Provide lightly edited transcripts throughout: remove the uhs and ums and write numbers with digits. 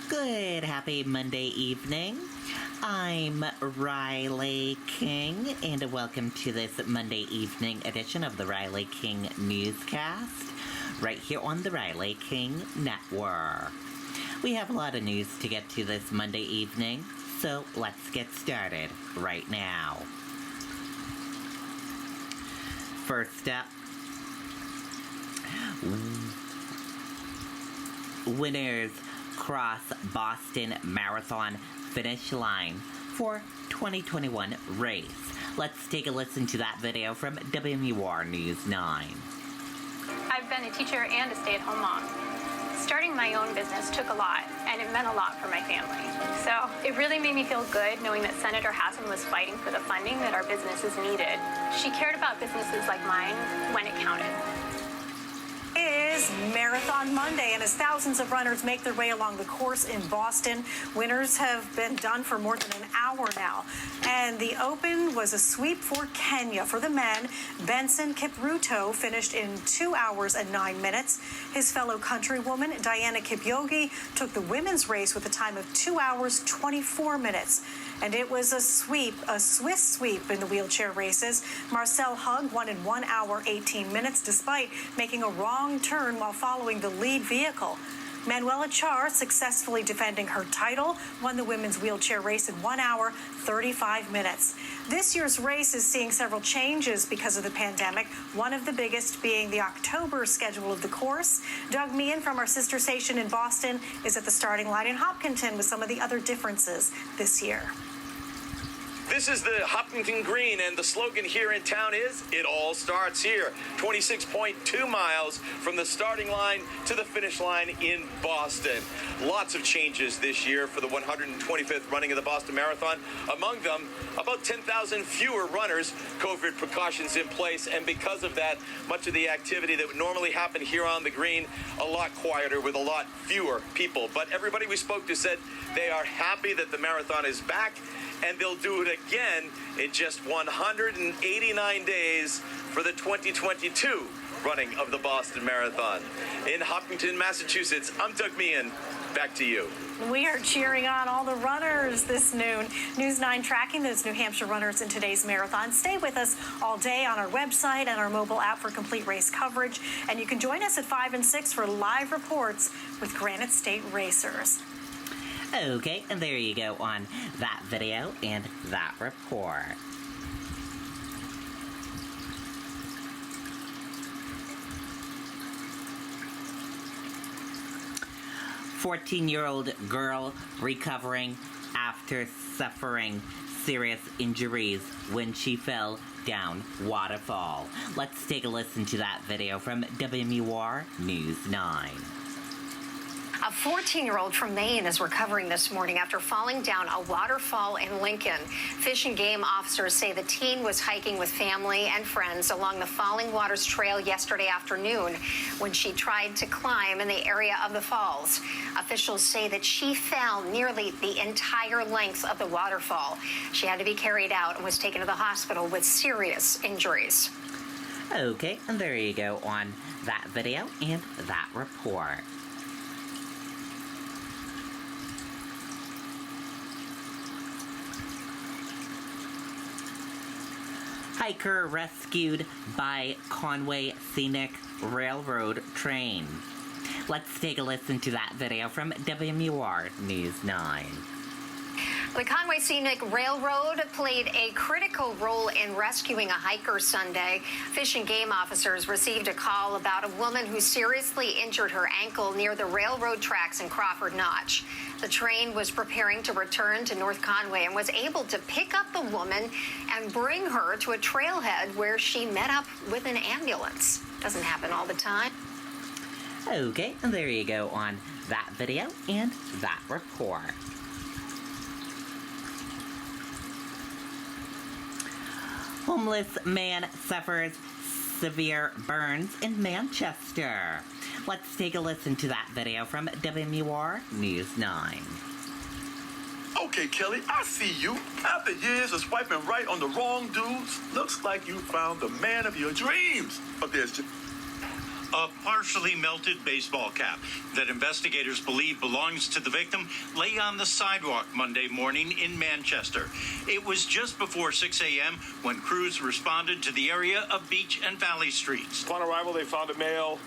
Good, happy Monday evening. I'm Riley King, and welcome to this Monday evening edition of the Riley King Newscast, right here on the Riley King Network. We have a lot of news to get to this Monday evening, so let's get started right now. First up, winners cross Boston Marathon finish line for 2021 race. Let's take a listen to that video from WMUR News 9. I've been a teacher and a stay-at-home mom. Starting my own business took a lot, and it meant a lot for my family. So it really made me feel good knowing that Senator Hassan was fighting for the funding that our businesses needed. She cared about businesses like mine when it counted. It is Marathon Monday, and as thousands of runners make their way along the course in Boston, winners have been done for more than an hour now. And the Open was a sweep for Kenya. For the men, Benson Kipruto finished in 2 hours and 9 minutes. His fellow countrywoman, Diana Kipyoge, took the women's race with a time of 2 hours, 24 minutes. And it was a sweep, a Swiss sweep in the wheelchair races. Marcel Hug won in 1 hour, 18 minutes, despite making a wrong turn while following the lead vehicle. Manuela Char, successfully defending her title, won the women's wheelchair race in 1 hour, 35 minutes. This year's race is seeing several changes because of the pandemic, one of the biggest being the October schedule of the course. Doug Meehan from our sister station in Boston is at the starting line in Hopkinton with some of the other differences this year. This is the Hopkinton Green, and the slogan here in town is, "It all starts here." 26.2 miles from the starting line to the finish line in Boston. Lots of changes this year for the 125th running of the Boston Marathon. Among them, about 10,000 fewer runners, COVID precautions in place, and because of that, much of the activity that would normally happen here on the green, a lot quieter with a lot fewer people. But everybody we spoke to said they are happy that the marathon is back, and they'll do it again in just 189 days for the 2022 running of the Boston Marathon. In Hopkinton, Massachusetts, I'm Doug Meehan. Back to you. We are cheering on all the runners this noon. News 9 tracking those New Hampshire runners in today's marathon. Stay with us all day on our website and our mobile app for complete race coverage. And you can join us at 5 and 6 for live reports with Granite State racers. Okay, and there you go on that video and that report. "14-year-old girl recovering after suffering serious injuries when she fell down Waterfall." Let's take a listen to that video from WMUR News 9. A 14-year-old from Maine is recovering this morning after falling down a waterfall in Lincoln. Fish and Game officers say the teen was hiking with family and friends along the Falling Waters Trail yesterday afternoon when she tried to climb in the area of the falls. Officials say that she fell nearly the entire length of the waterfall. She had to be carried out and was taken to the hospital with serious injuries. Okay, and there you go on that video and that report. Hiker rescued by Conway Scenic Railroad train. Let's take a listen to that video from WMUR News 9. The Conway Scenic Railroad played a critical role in rescuing a hiker Sunday. Fish and Game officers received a call about a woman who seriously injured her ankle near the railroad tracks in Crawford Notch. The train was preparing to return to North Conway and was able to pick up the woman and bring her to a trailhead where she met up with an ambulance. Doesn't happen all the time. Okay, and there you go on that video and that report. Homeless man suffers severe burns in Manchester. Let's take a listen to that video from WMUR News 9. Okay, Kelly, I see you. After years of swiping right on the wrong dudes, looks like you found the man of your dreams. But there's just... A partially melted baseball cap that investigators believe belongs to the victim lay on the sidewalk Monday morning in Manchester. It was just before 6 a.m. when crews responded to the area of Beach and Valley Streets. Upon arrival, they found a male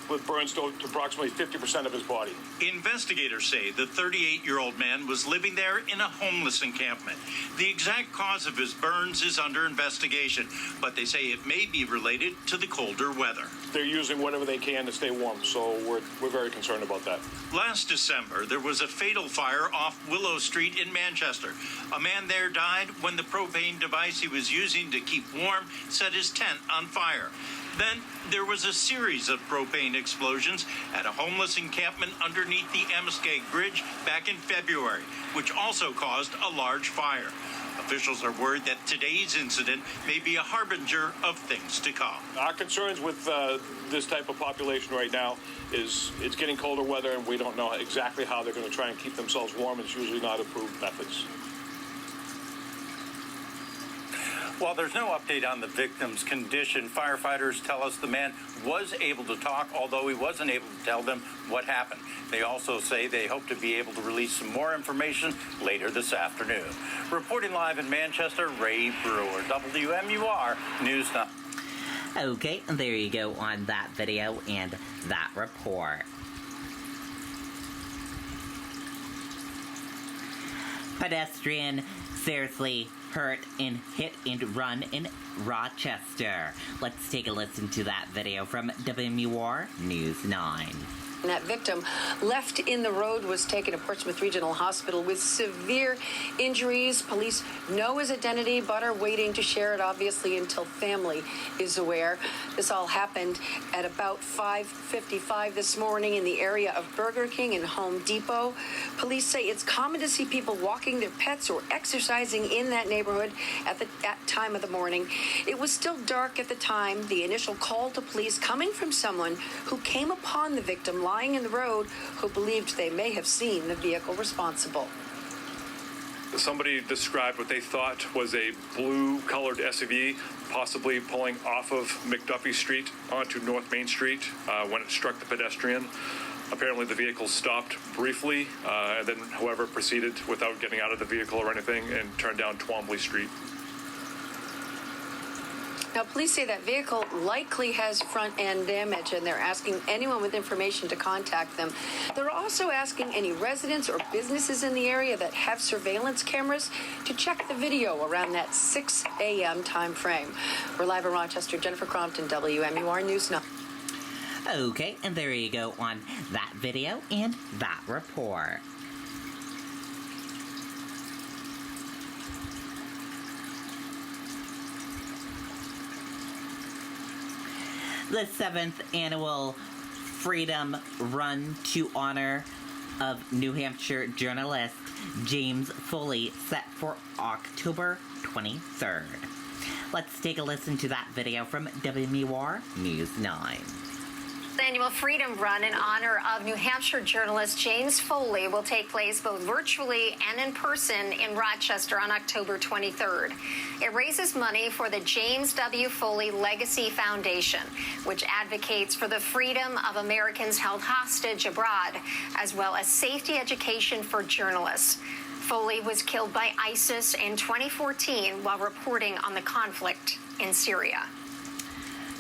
with burns to approximately 50% of his body. Investigators say the 38-year-old man was living there in a homeless encampment. The exact cause of his burns is under investigation, but they say it may be related to the colder weather. They're using whatever they can to stay warm, so we're very concerned about that. Last December, there was a fatal fire off Willow Street in Manchester. A man there died when the propane device he was using to keep warm set his tent on fire. Then there was a series of propane explosions at a homeless encampment underneath the Amoskeag Bridge back in February, which also caused a large fire. Officials are worried that today's incident may be a harbinger of things to come. Our concerns with this type of population right now is it's getting colder weather, and we don't know exactly how they're going to try and keep themselves warm. It's usually not approved methods. While there's no update on the victim's condition, firefighters tell us the man was able to talk, although he wasn't able to tell them what happened. They also say they hope to be able to release some more information later this afternoon. Reporting live in Manchester, Ray Brewer, WMUR News Now. Okay, there you go on that video and that report. Pedestrian seriously hurt and hit and run in Rochester. Let's take a listen to that video from WMUR News 9. That victim left in the road was taken to Portsmouth Regional Hospital with severe injuries. Police know his identity but are waiting to share it, obviously, until family is aware. This all happened at about 5:55 this morning in the area of Burger King and Home Depot. Police say it's common to see people walking their pets or exercising in that neighborhood at time of the morning. It was still dark at the time. The initial call to police coming from someone who came upon the victim lying in the road, who believed they may have seen the vehicle responsible. Somebody described what they thought was a blue-colored SUV, possibly pulling off of McDuffie Street onto North Main Street when it struck the pedestrian. Apparently, the vehicle stopped briefly, and then, however, proceeded without getting out of the vehicle or anything and turned down Twombly Street. Now, police say that vehicle likely has front-end damage, and they're asking anyone with information to contact them. They're also asking any residents or businesses in the area that have surveillance cameras to check the video around that 6 a.m. time frame. We're live in Rochester. Jennifer Crompton, WMUR News 9. Okay, and there you go on that video and that report. The 7th annual Freedom Run to honor of New Hampshire journalist James Foley set for October 23rd. Let's take a listen to that video from WMUR News 9. The annual Freedom Run in honor of New Hampshire journalist James Foley will take place both virtually and in person in Rochester on October 23rd. It raises money for the James W. Foley Legacy Foundation, which advocates for the freedom of Americans held hostage abroad, as well as safety education for journalists. Foley was killed by ISIS in 2014 while reporting on the conflict in Syria.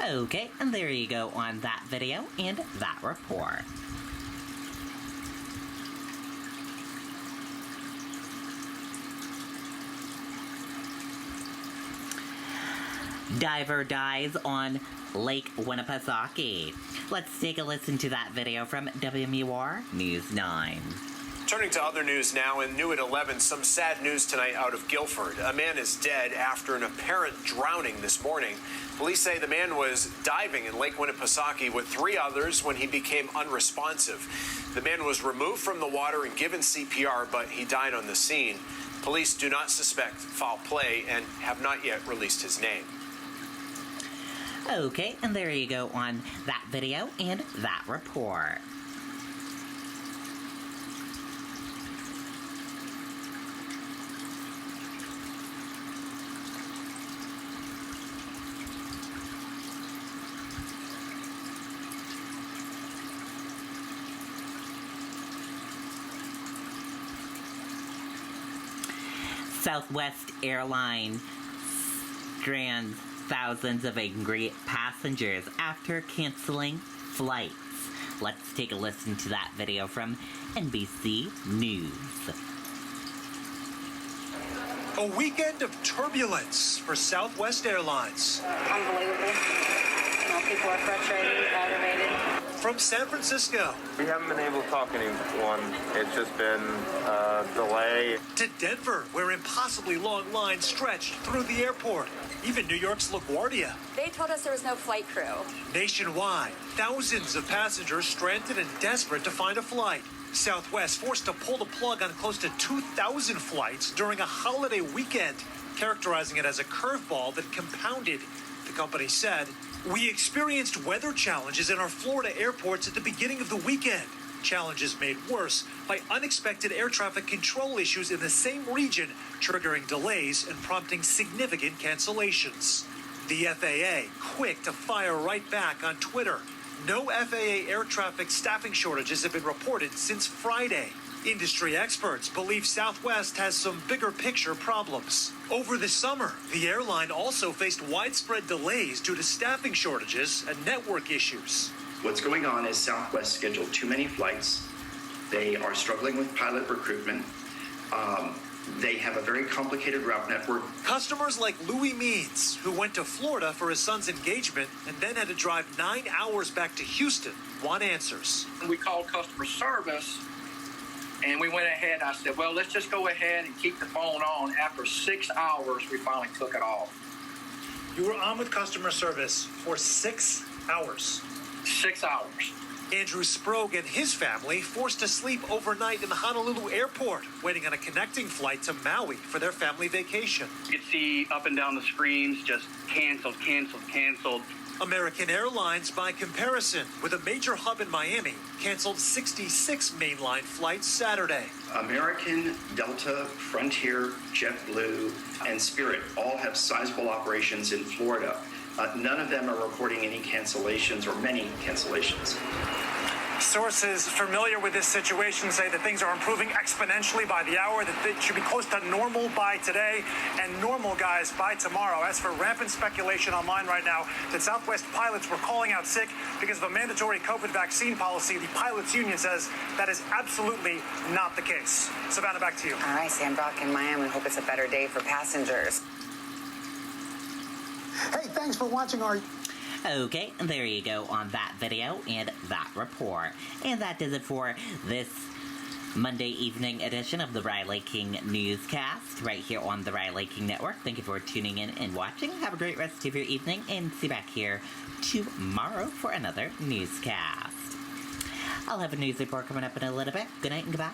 Okay, and there you go on that video and that report. Diver dies on Lake Winnipesaukee. Let's take a listen to that video from WMUR News 9. Turning to other news now, in New at 11, some sad news tonight out of Guilford. A man is dead after an apparent drowning this morning. Police say the man was diving in Lake Winnipesaukee with 3 others when he became unresponsive. The man was removed from the water and given CPR, but he died on the scene. Police do not suspect foul play and have not yet released his name. Okay, and there you go on that video and that report. Southwest Airlines strands thousands of angry passengers after canceling flights. Let's take a listen to that video from NBC News. A weekend of turbulence for Southwest Airlines. Unbelievable. People are frustrated, aggravated. From San Francisco. We haven't been able to talk to anyone. It's just been a delay. To Denver, where impossibly long lines stretched through the airport. Even New York's LaGuardia. They told us there was no flight crew. Nationwide, thousands of passengers stranded and desperate to find a flight. Southwest forced to pull the plug on close to 2,000 flights during a holiday weekend, characterizing it as a curveball that compounded. The company said, "We experienced weather challenges in our Florida airports at the beginning of the weekend. Challenges made worse by unexpected air traffic control issues in the same region, triggering delays and prompting significant cancellations." The FAA quick to fire right back on Twitter. No FAA air traffic staffing shortages have been reported since Friday. Industry experts believe Southwest has some bigger picture problems. Over the summer, the airline also faced widespread delays due to staffing shortages and network issues. What's going on is Southwest scheduled too many flights. They are struggling with pilot recruitment. They have a very complicated route network. Customers like Louis Means, who went to Florida for his son's engagement and then had to drive 9 hours back to Houston, want answers. We called customer service and we went ahead. I said, well, let's just go ahead and keep the phone on. After 6 hours, we finally took it off. You were on with customer service for 6 hours. 6 hours. Andrew Sprague and his family forced to sleep overnight in the Honolulu airport, waiting on a connecting flight to Maui for their family vacation. You could see up and down the screens, just canceled, canceled, canceled. American Airlines, by comparison, with a major hub in Miami, canceled 66 mainline flights Saturday. American, Delta, Frontier, JetBlue, and Spirit all have sizable operations in Florida. None of them are reporting any cancellations or many cancellations. Sources familiar with this situation say that things are improving exponentially by the hour, that it should be close to normal by today and normal, guys, by tomorrow. As for rampant speculation online right now that Southwest pilots were calling out sick because of a mandatory COVID vaccine policy, the pilots union says that is absolutely not the case. Savannah, back to you. All right, Sam Brock in Miami. Hope it's a better day for passengers. Hey, thanks for watching our... Okay, there you go on that video and that report. And that does it for this Monday evening edition of the Riley King Newscast right here on the Riley King Network. Thank you for tuning in and watching. Have a great rest of your evening and see you back here tomorrow for another newscast. I'll have a news report coming up in a little bit. Good night and goodbye.